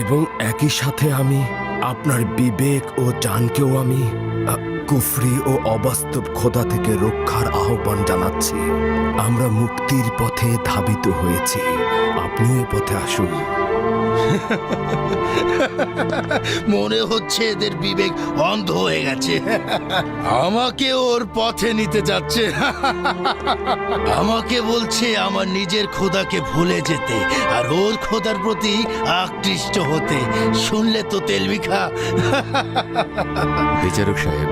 এবং একই সাথে আমি আপনার বিবেক ও জানকেও আমি কুফরি ও অবাস্তব খোদা থেকে রক্ষার আহ্বান জানাচ্ছি। আমরা মুক্তির পথে ধাবিত হয়েছি, আপনিও এ পথে আসুন। মনে হচ্ছে এদের বিবেক অন্ধ হয়ে গেছে। আমাকে ওর পথে নিতে যাচ্ছে। আমাকে বলছে আমার নিজের খোদাকে ভুলে যেতে আর ওর খোদার প্রতি আকৃষ্ট হতে। শুনলে তো তেলমিখা। বিচারক সাহেব,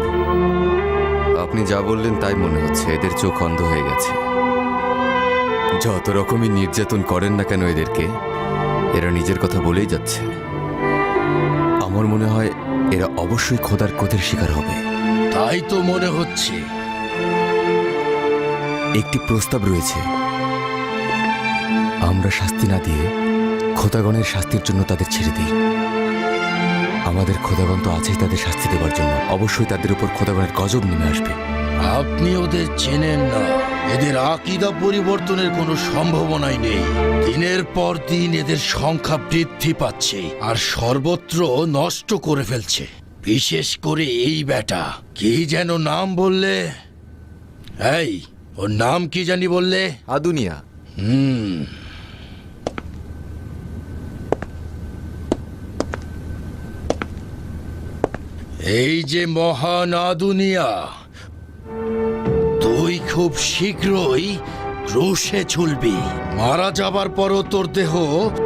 আপনি যা বললেন তাই মনে হচ্ছে এদের চোখ অন্ধ হয়ে গেছে। যত রকমই নির্যাতন করেন না কেন এদেরকে, এরা নিজের কথা বলেই যাচ্ছে। আমার মনে হয় এরা অবশ্যই খোদার ক্রোধের শিকার হবে। তাই তো মনে হচ্ছে। একটি প্রস্তাব রয়েছে, আমরা শাস্তি না দিয়ে খোদাগণের শাস্তির জন্য তাদের ছেড়ে দিই। আমাদের খোদাগণ তো আছেই তাদের শাস্তি দেওয়ার জন্য। অবশ্যই তাদের উপর খোদাগণের গজব নেমে আসবে। আপনি ওদের চেনেন না। এদের আকীদা পরিবর্তনের কোনো সম্ভাবনাই নেই। দিনের পর দিন এদের সংখ্যা বৃদ্ধি পাচ্ছে আর সর্বত্র নষ্ট করে ফেলছে। বিশেষ করে এই বেটা, কি যেন নাম বললে? এই, ওর নাম কি জানি বললে? আদুনিয়া। এই যে মহান আদুনিয়া, তুই খুব শীঘ্রই ক্রুশে ঝুলবি। মারা যাবার পরও তোর দেহ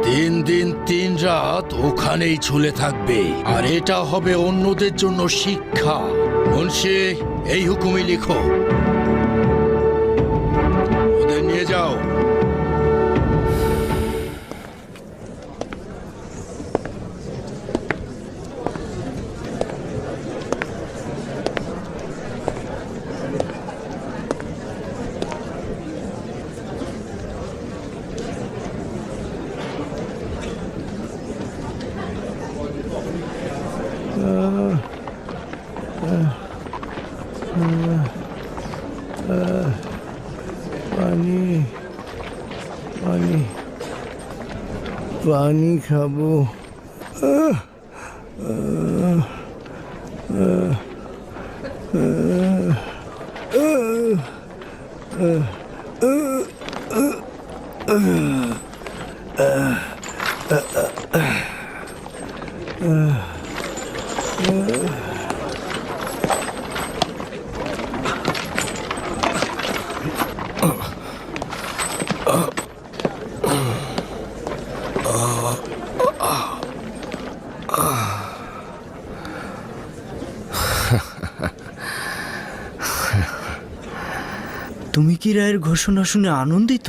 3 দিন 3 রাত ওখানেই ঝুলে থাকবে। আর এটা হবে অন্যদের জন্য শিক্ষা। মুন্সি, এই হুকুমই লিখো। ওদের নিয়ে যাও। পানি খাবো। তুমি কি রায়ের ঘোষণা শুনে আনন্দিত?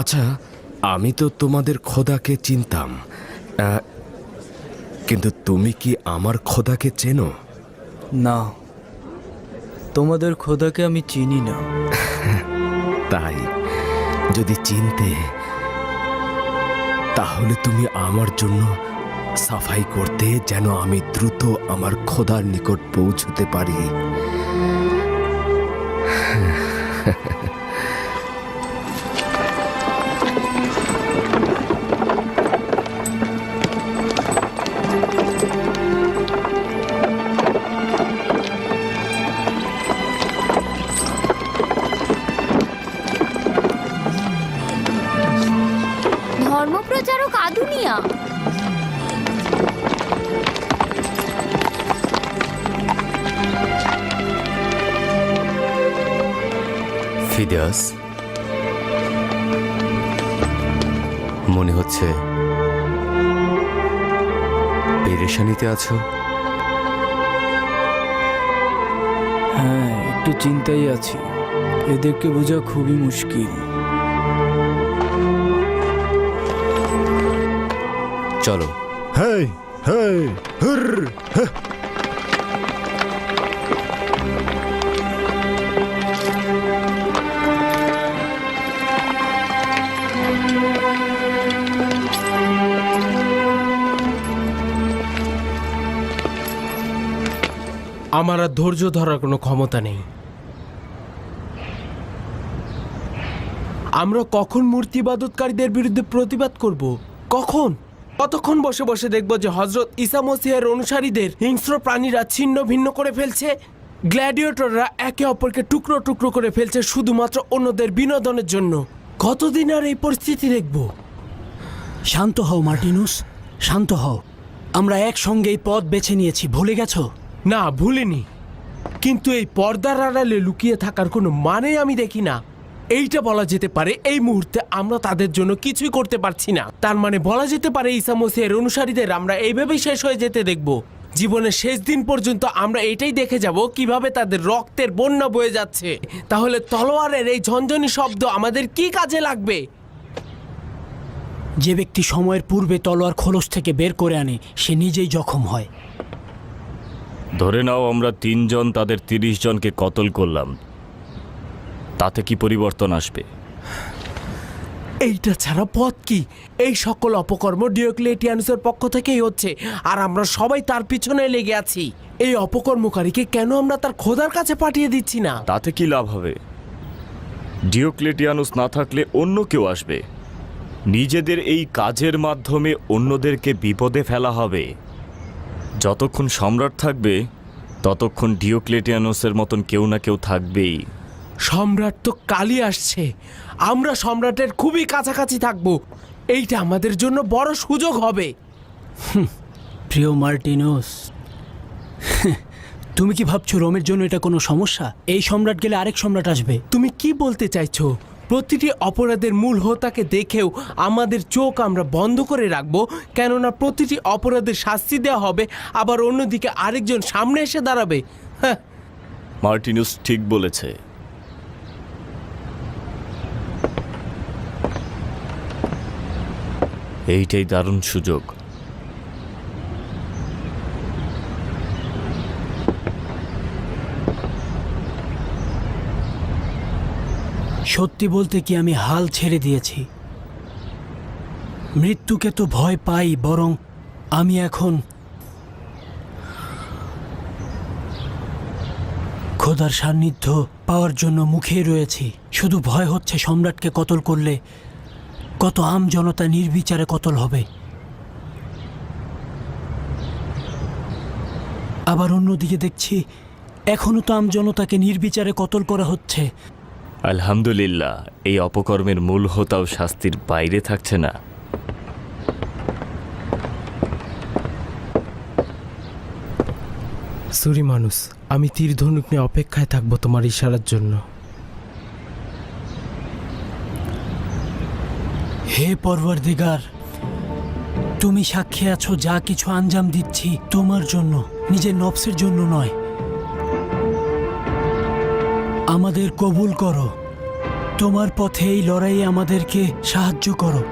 আচ্ছা, আমি তো তোমাদের খোদাকে চিনতাম, কিন্তু তুমি কি আমার খোদাকে চেনো? না, তোমাদের খোদাকে আমি চিনি না। তাই যদি চিনতে, তাহলে তুমি আমার জন্য সাফাই করতে, যেন আমি দ্রুত আমার খোদার নিকট পৌঁছতে পারি। ধর্মপ্রচারক আদুনিয়া, ফিদিয়াস, মনে হচ্ছে পেরেশানিতে আছো। হ্যাঁ, একটু চিন্তাই আছি। এদেরকে বোঝা খুবই মুশকিল। চলো। হেই হেই হুর হে। আমার আর ধৈর্য ধরার কোনো ক্ষমতা নেই। আমরা কখন মূর্তিবাদতকারীদের বিরুদ্ধে প্রতিবাদ করব? কখন? কতক্ষণ বসে বসে দেখব যে হজরত ঈসা মসিহের অনুসারীদের হিংস্র প্রাণীরা ছিন্ন ভিন্ন করে ফেলছে, গ্ল্যাডিয়েটররা একে অপরকে টুকরো টুকরো করে ফেলছে শুধুমাত্র অন্যদের বিনোদনের জন্য? কতদিন আর এই পরিস্থিতি দেখব? শান্ত হও মার্টিনুস, শান্ত হও। আমরা একসঙ্গে এই পথ বেছে নিয়েছি, ভুলে গেছো? না, ভুলিনি, কিন্তু এই পর্দার আড়ালে লুকিয়ে থাকার কোনো মানে আমি দেখি না। এইটা বলা যেতে পারে এই মুহূর্তে আমরা তাদের জন্য কিছুই করতে পারছি না। তার মানে বলা যেতে পারে ঈসা মসিহের অনুসারীদের আমরা এইভাবেই শেষ হয়ে যেতে দেখব। জীবনের শেষ দিন পর্যন্ত আমরা এটাই দেখে যাব কিভাবে তাদের রক্তের বন্যা বয়ে যাচ্ছে। তাহলে তলোয়ারের এই ঝনঝনি শব্দ আমাদের কি কাজে লাগবে? যে ব্যক্তি সময়ের পূর্বে তলোয়ার খোলস থেকে বের করে আনে সে নিজেই জখম হয়। ধরে নাও আমরা 3 জন তাদের 30 জনকে কতল করলাম, তাতে কি পরিবর্তন আসবে? এইটা ছাড়া পথ কি? এই সকল অপকর্ম ডিওক্লেটিয়ানুসের পক্ষ থেকেই হচ্ছে, আর আমরা সবাই তার পিছনে লেগে আছি। এই অপকর্মকারীকে কেন আমরা তার খোদার কাছে পাঠিয়ে দিচ্ছি না? তাতে কি লাভ হবে? ডিওক্লেটিয়ানুস না থাকলে অন্য কেউ আসবে। নিজেদের এই কাজের মাধ্যমে অন্যদেরকে বিপদে ফেলা হবে। যতক্ষণ সম্রাট থাকবে ততক্ষণ ডিওক্লেটিয়ানুসের মতন কেউ না কেউ থাকবেই। সম্রাট তো কালই আসছে, আমরা সম্রাটের খুবই কাছাকাছি থাকব। এইটা আমাদের জন্য বড় সুযোগ হবে। প্রিয় মার্টিনুস, তুমি কি ভাবছো রোমের জন্য এটা কোনো সমস্যা? এই সম্রাট গেলে আরেক সম্রাট আসবে। তুমি কি বলতে চাইছো? প্রতিটি অপরাধের মূল হোতাকে দেখেও আমাদের চোখ আমরা বন্ধ করে রাখবো, কেননা প্রতিটি অপরাধের শাস্তি দেওয়া হবে, আবার অন্যদিকে আরেকজন সামনে এসে দাঁড়াবে? হ্যাঁ, মার্টিনুস ঠিক বলেছে। এইটাই দারুণ সুযোগ। সত্যি বলতে কি আমি হাল ছেড়ে দিয়েছি। মৃত্যুকে তো ভয় পাই, বরং আমি এখন খোদার সান্নিধ্য পাওয়ার জন্য মুখে রয়েছি। শুধু ভয় হচ্ছে সম্রাটকে কতল করলে কত আম জনতা নির্বিচারে কতল হবে। আবার অন্যদিকে দেখছি এখনো তো আম জনতাকে নির্বিচারে কতল করা হচ্ছে। আলহামদুলিল্লাহ, এই অপকর্মের মূল হোতাও শাস্তির বাইরে থাকছে না। সুরি মানুষ, আমি তীর ধনুক নিয়ে অপেক্ষায় থাকবো তোমার ইশারার জন্য। হে পরওয়ারদিগার, তুমি সাক্ষী আছো যা কিছু আঞ্জাম দিচ্ছি তোমার জন্য, নিজের নফসের জন্য নয়। আমাদের কবুল করো, তোমার পথে এই লড়াইয়ে আমাদেরকে সাহায্য করো।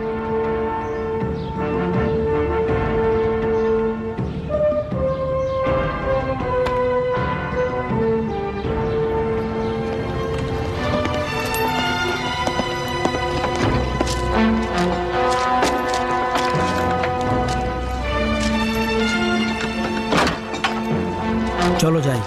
চলো যাই।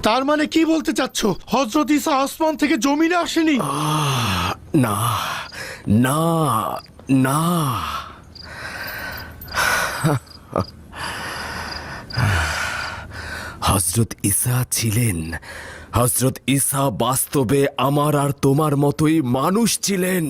তার মানে কি বলতে চাচ্ছ? হযরত ঈসা আসমান থেকে জমিনে আসেনি? না না না, হযরত ঈসা ছিলেন। হযরত ঈসা বাস্তবে আমার আর তোমার মতোই মানুষ ছিলেন।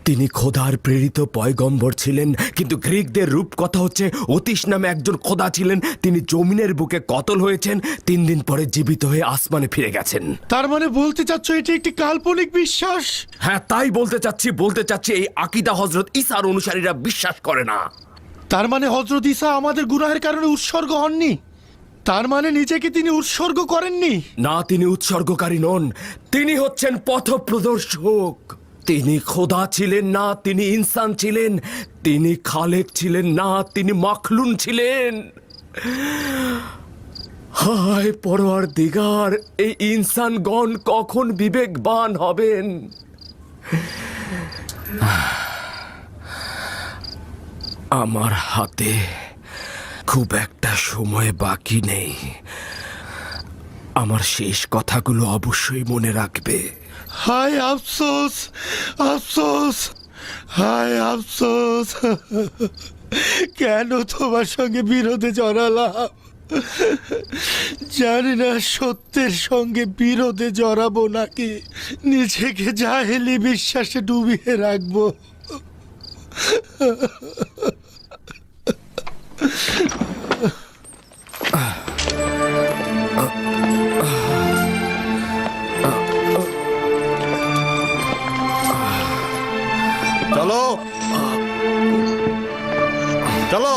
তিনি খোদার প্রেরিত পয়গম্বর ছিলেন, কিন্তু গ্রিকদের রূপকথা হচ্ছে অতীশ নামে একজন খোদা ছিলেন। তিনি জমিনের বুকে কতল হয়েছেন, 3 দিন পরে জীবিত হয়ে আসমানে ফিরে গেছেন। তার মানে বলতে চাচ্ছ এটি একটি কাল্পনিক বিশ্বাস? হ্যাঁ, তাই বলতে চাচ্ছি এই আকীদা হযরত ঈসার অনুসারীরা বিশ্বাস করে না। তার মানে হযরত ঈসা আমাদের গুনাহের কারণে উৎসর্গ হননি? তার মানে নিজেকে তিনি উৎসর্গ করেননি? না, তিনি উৎসর্গকারী নন, তিনি হচ্ছেন পথপ্রদর্শক। তিনি খোদা ছিলেন না, তিনি ইনসান ছিলেন। তিনি খালেক ছিলেন না, তিনি মাখলুন ছিলেন। হায় পরওয়ারদিগার, এই ইনসানগণ কখন বিবেকবান হবেন? আমার হাতে খুব একটা সময় বাকি নেই। আমার শেষ কথাগুলো অবশ্যই মনে রাখবে। হায় আফসোস, আফসোস, হায় আফসোস। কেন তোমার সঙ্গে বিরোধে জড়ালাম? জানি না সত্যের সঙ্গে বিরোধে জড়াবো নাকি নিজেকে জাহেলি বিশ্বাসে ডুবিয়ে রাখবো। চলো চলো।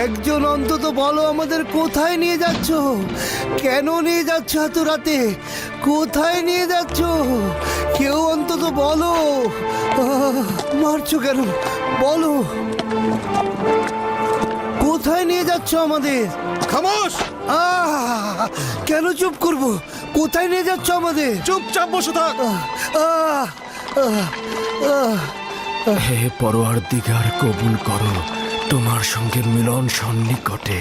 একজন অন্তত বলো আমাদের কোথায় নিয়ে যাচ্ছ? কেন নিয়ে যাচ্ছ এত রাতে? কোথায় নিয়ে যাচ্ছ? কেউ অন্তত বলো। মারছো কেন? বলো কোথায় নিয়ে যাচ্ছ আমাদের? খামোশ! কেন চুপ করব? কোথায় নিয়ে যাচ্ছ আমাদের? চুপচাপ বসে থাক। হে পরওয়ারদিগার, কবুল করো তোমার সঙ্গে মিলন সন্নিকটে।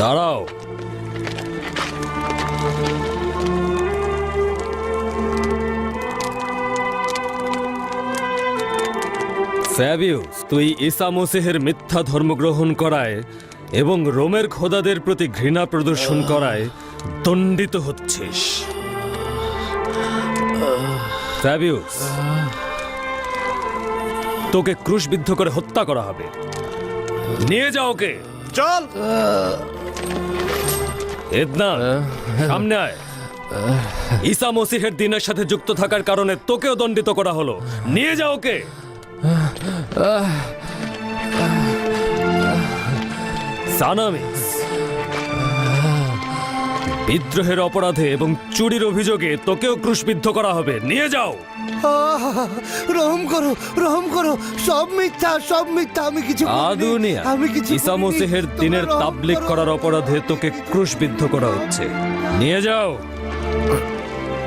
দাঁড়াও। ফ্যাবিউস, তুই ঈসা মসিহের মিথ্যা ধর্মগ্রহণ করায় এবং রোমের খোদাদের প্রতি ঘৃণা প্রদর্শন করায় দণ্ডিত হচ্ছিস। ফ্যাবিউস, তোকে ক্রুশবিদ্ধ করে হত্যা করা হবে। নিয়ে যাও ওকে। চল। এদনা, সামনে আয়। ঈসা মসিহের দিনের সাথে যুক্ত থাকার কারণে তোকেও দণ্ডিত করা হলো। নিয়ে যাও ওকে। সানামিস, বিদ্রোহের অপরাধে এবং চুরির অভিযোগে তোকেও ক্রুশবিদ্ধ করা হবে। নিয়ে যাও। রহম করো, রহম করো। সব মিথ্যা, সব মিথ্যা। আমি কিছু আদুনিয়া, আমি কিছু ঈসা মসিহের দিনের তাবলীগ করার অপরাধে তোকে ক্রুশবিদ্ধ করা হচ্ছে। নিয়ে যাও।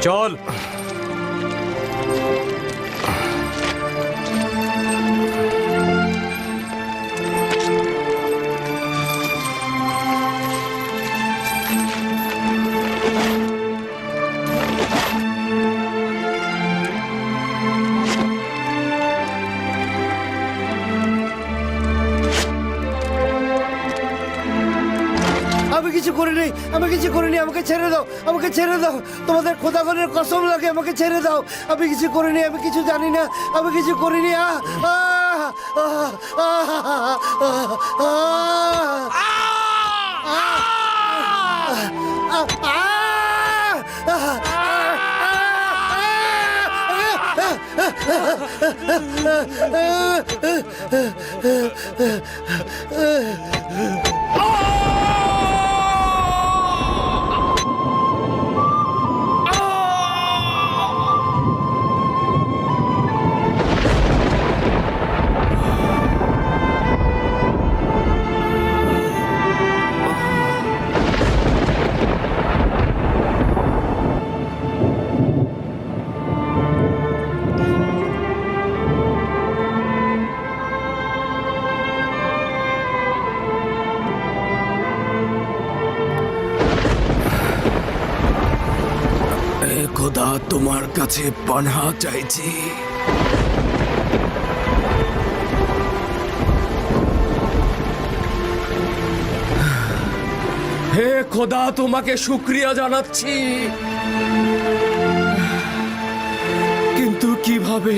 চল। কিছু করিনি, আমি কিছু করিনি, আমাকে ছেড়ে দাও, আমাকে ছেড়ে দাও, তোমাদের খোদাগণের কসম লাগে, আমাকে ছেড়ে দাও, আমি কিছু করিনি, আমি কিছু জানি না, আমি কিছু করিনি। এ খোদা, তোমার কাছে পানাহ চাইছি। হে খোদা, তোমাকে শুকরিয়া জানাচ্ছি, কিন্তু কিভাবে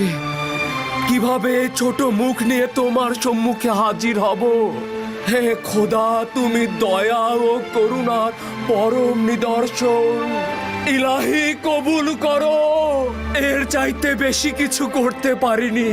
কিভাবে ছোট মুখ নিয়ে তোমার সম্মুখে হাজির হব? হে খোদা, তুমি দয়া ও করুণার পরম নিদর্শন। ইলাহি, কবুল করো, এর চাইতে বেশি কিছু করতে পারিনি।